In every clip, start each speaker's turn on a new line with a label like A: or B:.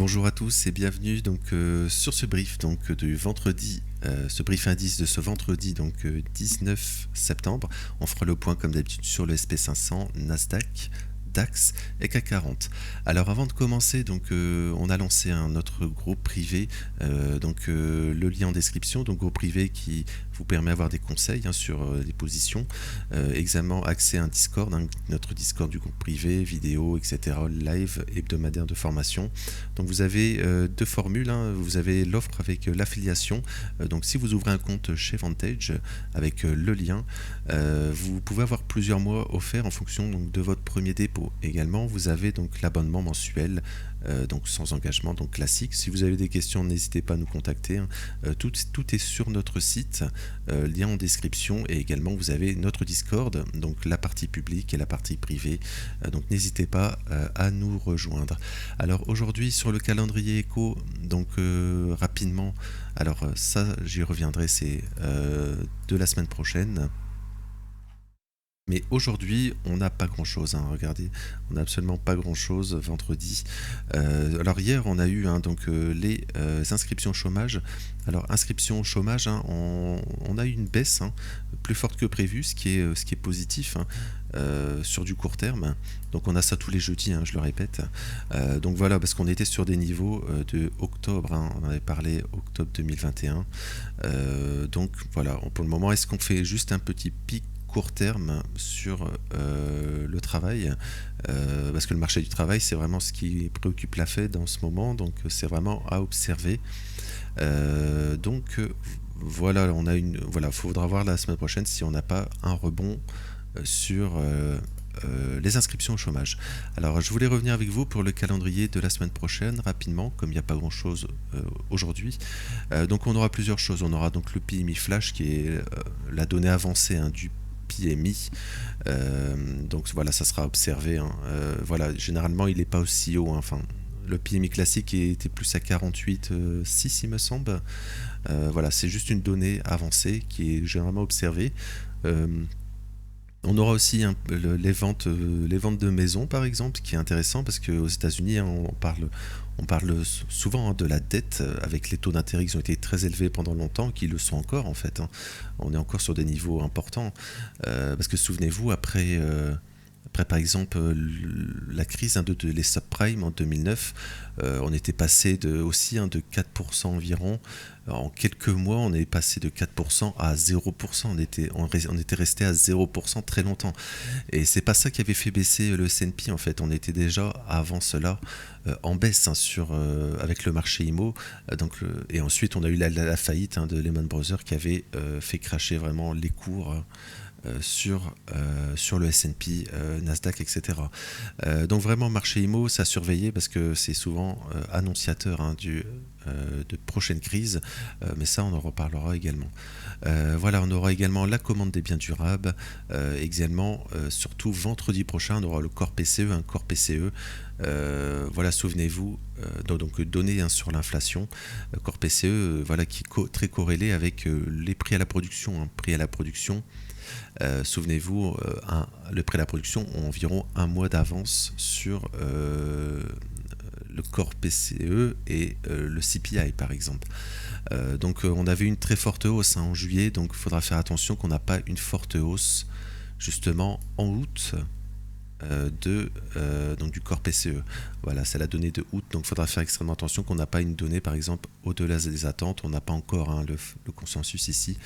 A: Bonjour à tous et bienvenue sur ce brief du vendredi, ce brief indice de ce vendredi 19 septembre. On fera le point comme d'habitude sur le SP500, Nasdaq, DAX et CAC 40. Alors avant de commencer, on a lancé un autre groupe privé, le lien en description, donc groupe privé qui vous permet d'avoir des conseils sur les positions, également accès à un Discord, notre Discord du groupe privé, vidéo, etc., live hebdomadaire de formation. Donc vous avez deux formules, vous avez l'offre avec l'affiliation, donc si vous ouvrez un compte chez Vantage avec le lien, vous pouvez avoir plusieurs mois offerts en fonction de votre premier dépôt. Également vous avez donc l'abonnement mensuel, donc sans engagement, donc classique. Si vous avez des questions, n'hésitez pas à nous contacter, tout est sur notre site, lien en description, et également vous avez notre Discord, donc la partie publique et la partie privée, donc n'hésitez pas à nous rejoindre. Alors aujourd'hui sur le calendrier éco, rapidement, alors ça j'y reviendrai, c'est de la semaine prochaine. Mais aujourd'hui, on n'a pas grand-chose, regardez, on n'a absolument pas grand-chose vendredi. Alors hier, on a eu les inscriptions au chômage. Alors inscription au chômage, on a eu une baisse plus forte que prévu, ce qui est positif sur du court terme. Donc on a ça tous les jeudis, je le répète. Donc voilà, parce qu'on était sur des niveaux de octobre, on avait parlé octobre 2021. Donc voilà, pour le moment, est-ce qu'on fait juste un petit pic court terme sur le travail, parce que le marché du travail, c'est vraiment ce qui préoccupe la Fed en ce moment, donc c'est vraiment à observer. Voilà, faudra voir la semaine prochaine si on n'a pas un rebond sur les inscriptions au chômage. Alors je voulais revenir avec vous pour le calendrier de la semaine prochaine rapidement, comme il n'y a pas grand chose aujourd'hui. Donc on aura plusieurs choses. On aura donc le PMI flash qui est la donnée avancée du PMI, donc voilà, ça sera observé, voilà, généralement il n'est pas aussi haut, le PMI classique était plus à 48,6 il me semble. Voilà, c'est juste une donnée avancée qui est généralement observée. On aura aussi les ventes de maisons par exemple, qui est intéressant parce qu'aux États-Unis, on parle souvent de la dette, avec les taux d'intérêt qui ont été très élevés pendant longtemps, qui le sont encore en fait. On est encore sur des niveaux importants, parce que souvenez-vous, après par exemple la crise les subprimes en 2009, on était passé de 4% environ. En quelques mois, on est passé de 4% à 0%. On était resté à 0% très longtemps. Et c'est pas ça qui avait fait baisser le S&P en fait. On était déjà avant cela en baisse avec le marché IMO. Et ensuite, on a eu la faillite de Lehman Brothers qui avait fait cracher vraiment les cours sur le S&P, Nasdaq, etc. Donc vraiment, marché IMO, ça a surveillé parce que c'est souvent annonciateur de prochaines crises, mais ça on en reparlera également. Voilà, on aura également la commande des biens durables, également, surtout vendredi prochain, on aura le corps PCE, un corps PCE. Voilà, souvenez-vous, données sur l'inflation, corps PCE, voilà, qui est très corrélé avec les prix à la production, prix à la production. Souvenez-vous, le prix à la production ont environ un mois d'avance sur le corps PCE et le CPI par exemple. On avait une très forte hausse en juillet, donc il faudra faire attention qu'on n'a pas une forte hausse justement en août du corps PCE. Voilà, c'est la donnée de août, donc il faudra faire extrêmement attention qu'on n'a pas une donnée par exemple au-delà des attentes. On n'a pas encore le consensus ici,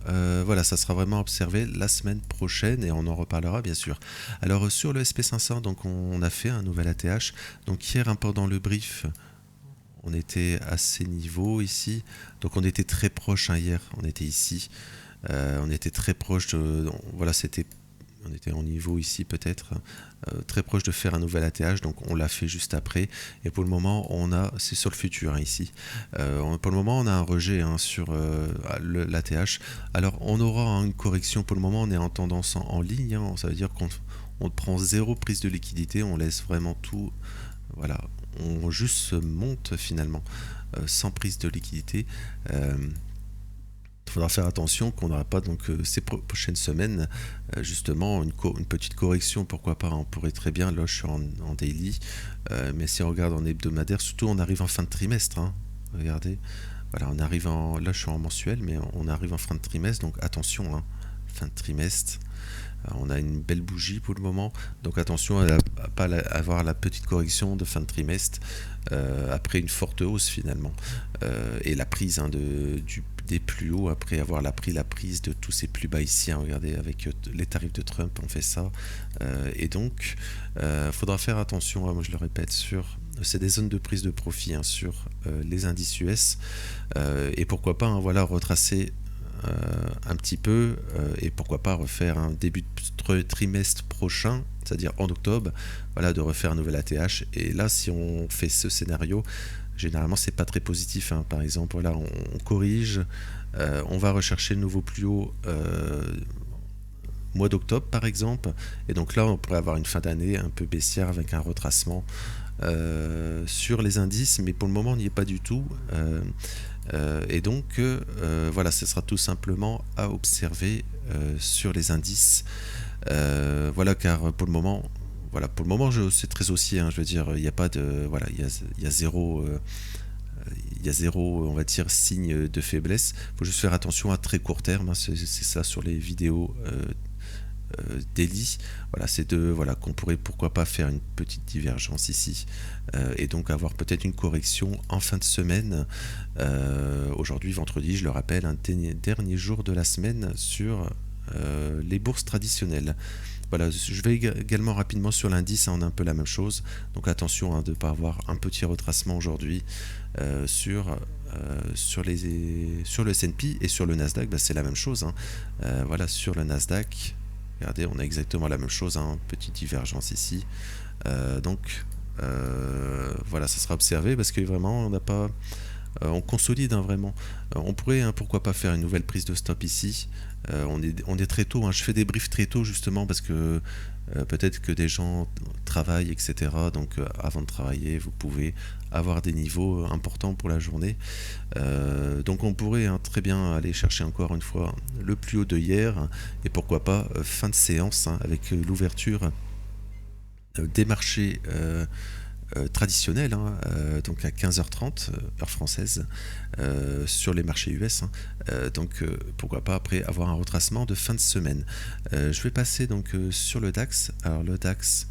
A: voilà, ça sera vraiment observé la semaine prochaine et on en reparlera bien sûr. Alors sur le SP500, donc on a fait un nouvel ATH. Donc hier, pendant le brief, on était à ces niveaux ici. Donc on était très proche hier, on était ici. On était très proche voilà, on était en niveau ici peut-être, très proche de faire un nouvel ATH, donc on l'a fait juste après. Et pour le moment, c'est sur le futur ici. Pour le moment, on a un rejet sur l'ATH. Alors on aura une correction. Pour le moment, on est en tendance en ligne. Ça veut dire qu'on prend zéro prise de liquidité, on laisse vraiment tout. Voilà, on juste monte finalement sans prise de liquidité. faudra faire attention qu'on n'aura pas donc ces prochaines semaines justement une petite correction, pourquoi pas, on pourrait très bien, là je suis en daily, mais si on regarde en hebdomadaire, surtout on arrive en fin de trimestre, hein, regardez, voilà, on arrive là je suis en mensuel, mais on arrive en fin de trimestre, donc attention, hein, fin de trimestre. On a une belle bougie pour le moment, donc attention à ne pas avoir la petite correction de fin de trimestre après une forte hausse finalement. Et la prise, hein, des plus hauts après avoir pris la prise de tous ces plus bas ici, hein, regardez, avec les tarifs de Trump on fait ça. Et donc faudra faire attention, hein, moi je le répète, c'est des zones de prise de profit, hein, sur les indices US, et pourquoi pas, hein, voilà, retracer un petit peu, et pourquoi pas refaire un début de trimestre prochain, c'est-à-dire en octobre, voilà, de refaire un nouvel ATH. Et là, si on fait ce scénario, généralement c'est pas très positif, hein. Par exemple, voilà, on corrige, on va rechercher le nouveau plus haut mois d'octobre par exemple, et donc là on pourrait avoir une fin d'année un peu baissière avec un retracement sur les indices, mais pour le moment on n'y est pas du tout. Et donc voilà, ce sera tout simplement à observer sur les indices. Voilà, car pour le moment, voilà, pour le moment c'est très haussier, hein, je veux dire, il n'y a pas de, voilà, il y a zéro, on va dire, signe de faiblesse. Il faut juste faire attention à très court terme, hein, c'est ça sur les vidéos daily, voilà, c'est voilà, qu'on pourrait pourquoi pas faire une petite divergence ici, et donc avoir peut-être une correction en fin de semaine. Aujourd'hui, vendredi, je le rappelle, un dernier jour de la semaine sur les bourses traditionnelles. Voilà, je vais également rapidement sur l'indice, hein, on a un peu la même chose, donc attention, hein, de ne pas avoir un petit retracement aujourd'hui sur le S&P, et sur le Nasdaq, bah, c'est la même chose, hein. Voilà, sur le Nasdaq, regardez, on a exactement la même chose, hein, petite divergence ici. Donc voilà, ça sera observé parce que vraiment on n'a pas, on consolide, hein, vraiment. On pourrait, hein, pourquoi pas faire une nouvelle prise de stop ici. On est très tôt, hein. Je fais des briefs très tôt justement parce que peut-être que des gens travaillent, etc. Donc avant de travailler, vous pouvez avoir des niveaux importants pour la journée. Donc on pourrait, hein, très bien aller chercher encore une fois le plus haut de hier, hein, et pourquoi pas fin de séance, hein, avec l'ouverture des marchés traditionnels, hein, donc à 15h30 heure française, sur les marchés US, hein. Donc pourquoi pas après avoir un retracement de fin de semaine. Je vais passer donc sur le DAX. Alors le DAX,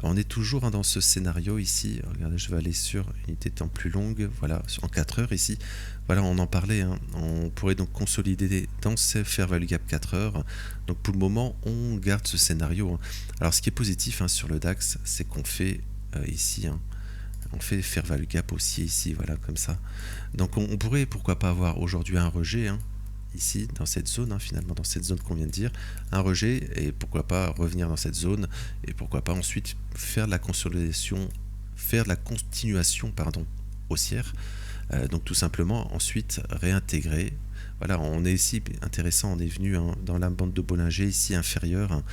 A: on est toujours, hein, dans ce scénario ici. Regardez, je vais aller sur unité de temps plus longue, voilà, en 4 heures ici. Voilà, on en parlait, hein. On pourrait donc consolider dans ces fair value gap 4 heures. Donc pour le moment, on garde ce scénario, hein. Alors ce qui est positif, hein, sur le DAX, c'est qu'on fait ici, hein, on fait fair value gap aussi ici, voilà, comme ça. Donc on pourrait, pourquoi pas, avoir aujourd'hui un rejet, hein, ici dans cette zone, hein, finalement dans cette zone qu'on vient de dire, un rejet, et pourquoi pas revenir dans cette zone, et pourquoi pas ensuite faire de la consolidation, faire de la continuation, pardon, haussière. Donc tout simplement ensuite réintégrer. Voilà, on est ici intéressant, on est venu, hein, dans la bande de Bollinger ici inférieure, hein.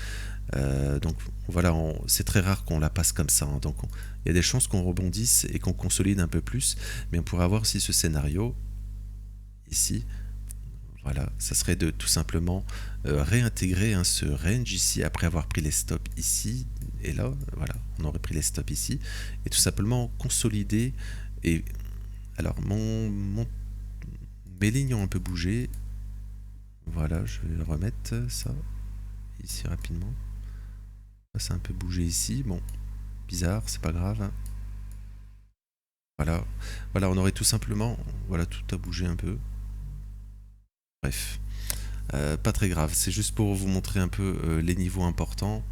A: Donc voilà, c'est très rare qu'on la passe comme ça, hein. Donc il y a des chances qu'on rebondisse et qu'on consolide un peu plus, mais on pourrait avoir aussi ce scénario ici. Voilà, ça serait de tout simplement réintégrer, hein, ce range ici après avoir pris les stops ici et là. Voilà, on aurait pris les stops ici et tout simplement consolider. Et alors mes lignes ont un peu bougé. Voilà, je vais remettre ça ici rapidement. Ça a un peu bougé ici. Bon, bizarre, c'est pas grave, hein. Voilà, voilà, on aurait tout simplement, voilà, tout a bougé un peu. Bref, pas très grave. C'est juste pour vous montrer un peu les niveaux importants.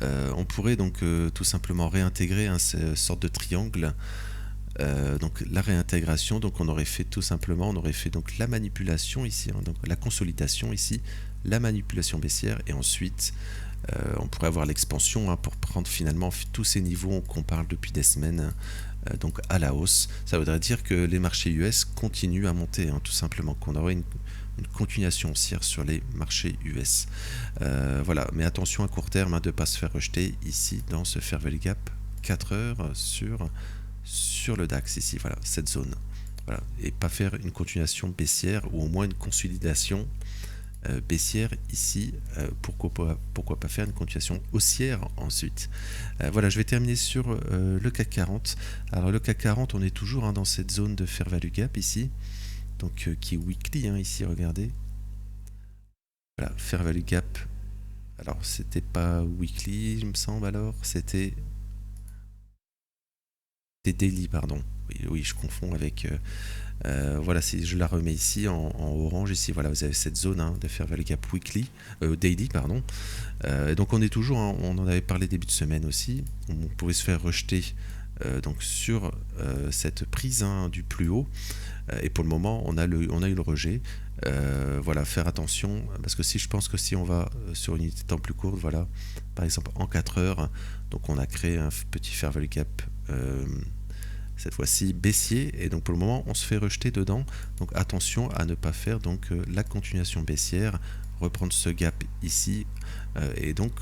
A: On pourrait donc tout simplement réintégrer, hein, cette sorte de triangle. Donc la réintégration, donc on aurait fait tout simplement, on aurait fait donc la manipulation ici, hein, donc la consolidation ici, la manipulation baissière, et ensuite on pourrait avoir l'expansion, hein, pour prendre finalement tous ces niveaux qu'on parle depuis des semaines, donc à la hausse. Ça voudrait dire que les marchés US continuent à monter, hein, tout simplement, qu'on aurait une continuation haussière sur les marchés US. Voilà, mais attention à court terme, hein, de ne pas se faire rejeter ici dans ce fair value gap 4 heures sur le DAX ici, voilà, cette zone. voilà, et pas faire une continuation baissière ou au moins une consolidation baissière ici. Pourquoi pas faire une continuation haussière ensuite. Voilà, je vais terminer sur le CAC 40. Alors le CAC 40, on est toujours dans cette zone de fair value gap ici, donc qui est weekly ici, regardez. Voilà, fair value gap. Alors c'était pas weekly, il me semble, alors c'était daily, pardon. Oui, je confonds avec voilà, si je la remets ici en orange, ici, voilà, vous avez cette zone de fair value gap weekly, daily, pardon. Donc on est toujours, on en avait parlé début de semaine aussi, on pouvait se faire rejeter donc sur cette prise du plus haut, et pour le moment on a eu le rejet. Voilà, faire attention, parce que je pense que si on va sur une unité de temps plus courte, voilà, par exemple en 4 heures, donc on a créé un petit fair value gap cette fois-ci baissier, et donc pour le moment on se fait rejeter dedans, donc attention à ne pas faire donc la continuation baissière, reprendre ce gap ici, et donc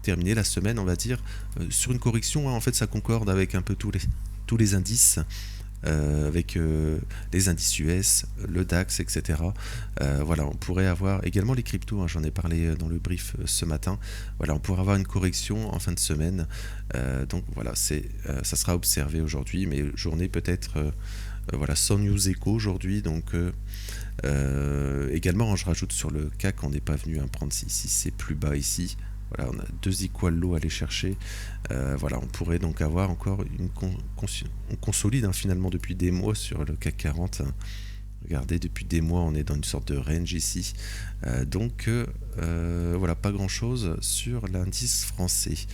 A: terminer la semaine, on va dire, sur une correction. En fait ça concorde avec un peu tous les indices, avec les indices US, le DAX, etc. Voilà, on pourrait avoir également les cryptos, j'en ai parlé dans le brief ce matin. Voilà, on pourrait avoir une correction en fin de semaine. Donc voilà, ça sera observé aujourd'hui, mais journée peut-être voilà, sans news écho aujourd'hui. Donc également, je rajoute sur le CAC, on n'est pas venu prendre si c'est plus bas ici. Voilà, on a 2 equal low à aller chercher. Voilà, on pourrait donc avoir encore on consolide finalement depuis des mois sur le CAC 40. Regardez, depuis des mois, on est dans une sorte de range ici. Donc voilà, pas grand chose sur l'indice français.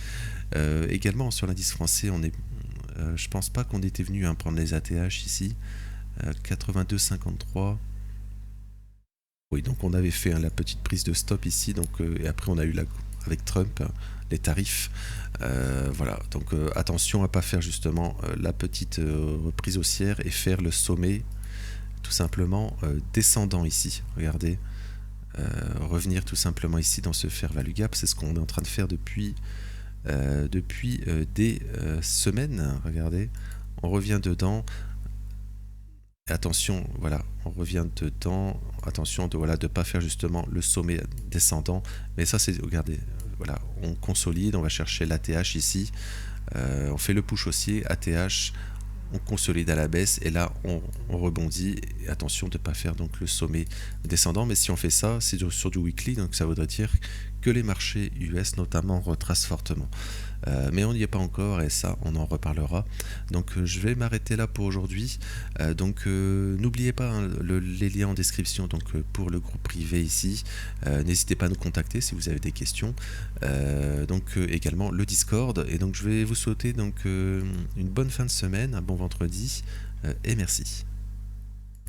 A: Également sur l'indice français, je pense pas qu'on était venu prendre les ATH ici. 82,53. Oui, donc on avait fait la petite prise de stop ici, donc et après on a eu avec Trump les tarifs. Voilà, donc attention à pas faire justement la petite reprise haussière et faire le sommet tout simplement descendant ici. Regardez, revenir tout simplement ici dans ce fair value gap, c'est ce qu'on est en train de faire depuis des semaines. Regardez, on revient dedans. Attention, voilà, on revient dedans. Attention de ne pas faire justement le sommet descendant. Mais ça, c'est, regardez, voilà, on consolide, on va chercher l'ATH ici. On fait le push haussier, ATH, on consolide à la baisse et là on rebondit. Et attention de ne pas faire donc le sommet descendant. Mais si on fait ça, c'est sur du weekly, donc ça voudrait dire que les marchés US notamment retracent fortement. Mais on n'y est pas encore et ça on en reparlera. Donc je vais m'arrêter là pour aujourd'hui. Donc n'oubliez pas les liens en description donc pour le groupe privé ici. N'hésitez pas à nous contacter si vous avez des questions. Donc également le Discord. Et donc je vais vous souhaiter donc une bonne fin de semaine, un bon vendredi et merci.